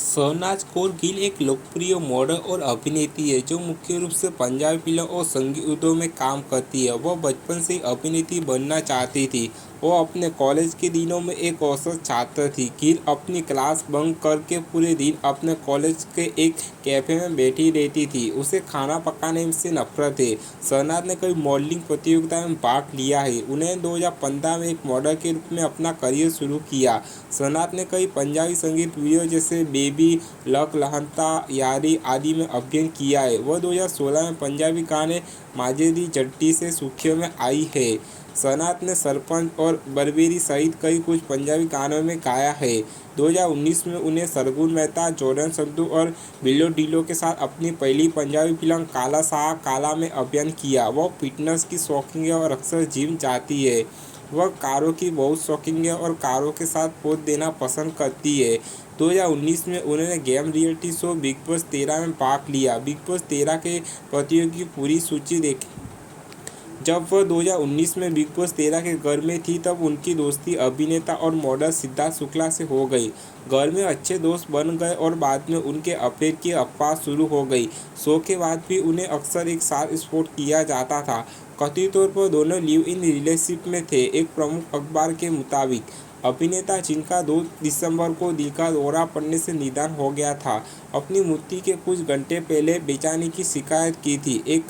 शहनाज कौर गिल एक लोकप्रिय मॉडल और अभिनेत्री है जो मुख्य रूप से पंजाबी फिल्म और संगीत उद्योग में काम करती है। वह बचपन से ही अभिनेत्री बनना चाहती थी। वह अपने कॉलेज के दिनों में एक औसत छात्र थी। गिल अपनी क्लास बंक करके पूरे दिन अपने कॉलेज के एक कैफे में बैठी रहती थी। उसे खाना पकाने से नफरत है। शहनाज ने कई मॉडलिंग प्रतियोगिता में भाग लिया है। उन्हें 2015 में एक मॉडल के रूप में अपना करियर शुरू किया। शहनाज ने कई पंजाबी संगीत वीडियो जैसे बेबी, लक लहंता यारी आदि में अभिनय किया है। वह 2016 में पंजाबी गाने माजेदी जट्टी से सुर्खियों में आई है। शहनाज ने सरपंच और बरबेरी सहित कई कुछ पंजाबी गानों में गाया है। 2019 में उन्हें सरगुन मेहता, जॉर्डन संधू और बिल्लो डिल्लो के साथ अपनी पहली पंजाबी फिल्म काला साहब काला में अभिनय किया। वह फिटनेस की शौकीन है और अक्सर जिम जाती है। वह कारों की बहुत शौकीन है और कारों के साथ पोज देना पसंद करती है। 2019 में उन्होंने game reality show big boss 13 में भाग लिया। बिग बॉस 13 के प्रतियोगी की पूरी सूची देखी। जब वह 2019 में बिग बॉस 13 के घर में थी तब उनकी दोस्ती अभिनेता और मॉडल सिद्धार्थ शुक्ला से हो गई। घर में अच्छे दोस्त बन गए और बाद में उनके अफेयर की अफवाह शुरू हो गई। शो के बाद भी उन्हें अक्सर एक साथ स्पॉट किया जाता था। कथित तौर पर दोनों लिव इन रिलेशनशिप में थे। एक प्रमुख अखबार के मुताबिक अभिनेता, जिनका 2 दिसंबर को दिल का दौरा पड़ने से निधन हो गया था, अपनी मृत्यु के कुछ घंटे पहले बेचैनी की शिकायत की थी। एक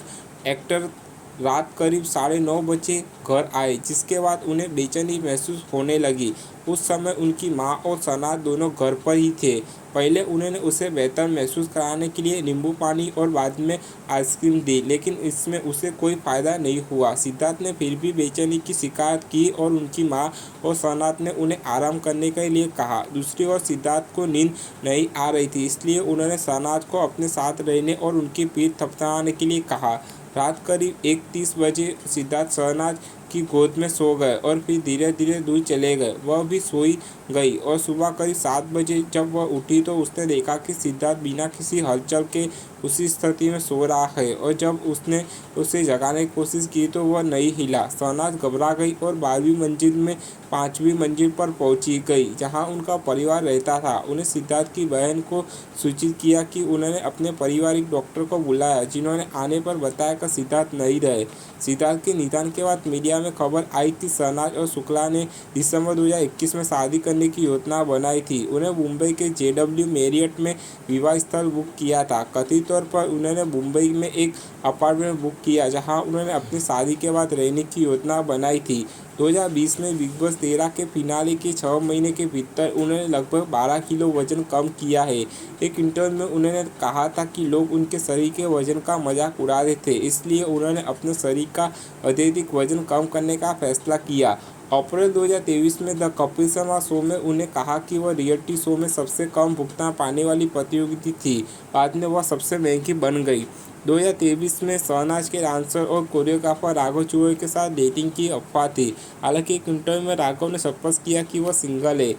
एक्टर रात करीब 9:30 बजे घर आए, जिसके बाद उन्हें बेचैनी महसूस होने लगी। उस समय उनकी मां और शहनाज दोनों घर पर ही थे। पहले उन्होंने उसे बेहतर महसूस कराने के लिए नींबू पानी और बाद में आइसक्रीम दी, लेकिन इसमें उसे कोई फ़ायदा नहीं हुआ। सिद्धार्थ ने फिर भी बेचैनी की शिकायत की और उनकी मां और शहनाज ने उन्हें आराम करने के लिए कहा। दूसरी ओर सिद्धार्थ को नींद नहीं आ रही थी, इसलिए उन्होंने शहनाज को अपने साथ रहने और उनकी पीठ थपथपाने के लिए कहा। रात करीब 1:30 बजे सिद्धार्थ शहनाज की गोद में सो गए और फिर धीरे धीरे दूर चले गए। वह भी सोई गई और सुबह करीब 7 बजे जब वह उठी तो उसने देखा कि सिद्धार्थ बिना किसी हलचल के उसी स्थिति में सो रहा है और जब उसने उसे जगाने की कोशिश की तो वह नहीं हिला। शहनाज घबरा गई और 12वीं मंजिल में 5वीं मंजिल पर पहुंची गई, जहां उनका परिवार रहता था। उन्हें सिद्धार्थ की बहन को सूचित किया कि उन्होंने अपने पारिवारिक डॉक्टर को बुलाया, जिन्होंने आने पर बताया कि सिद्धार्थ नहीं रहे। सिद्धार्थ के निधन के बाद मीडिया में खबर आई कि शहनाज और शुक्ला ने दिसंबर 2021 में शादी करने की योजना बनाई थी। उन्हें मुंबई के JW मैरियट में विवाह स्थल बुक किया था। कथित तौर पर उन्होंने मुंबई में एक अपार्टमेंट बुक किया, जहां उन्होंने अपनी शादी के बाद रहने की योजना बनाई थी। 2020 में बिग बॉस 13 के फिनाले के 6 महीने के भीतर उन्होंने लगभग 12 किलो वजन कम किया है। एक इंटरव्यू में उन्होंने कहा था कि लोग उनके शरीर के वजन का मजाक उड़ा रहे थे, इसलिए उन्होंने अपने शरीर का अत्यधिक वजन कम करने का फैसला किया। अप्रैल 2023 में द कपिल शर्मा शो में उन्हें कहा कि वह रियलिटी शो में सबसे कम भुगतान पाने वाली प्रतियोगी थी। बाद में वह सबसे महंगी बन गई। 2023 में शहनाज के डांसर और कोरियोग्राफर राघव चुओ के साथ डेटिंग की अफवाह थी। हालांकि एक इंटरव्यू में राघव ने स्पष्ट किया कि वह सिंगल है।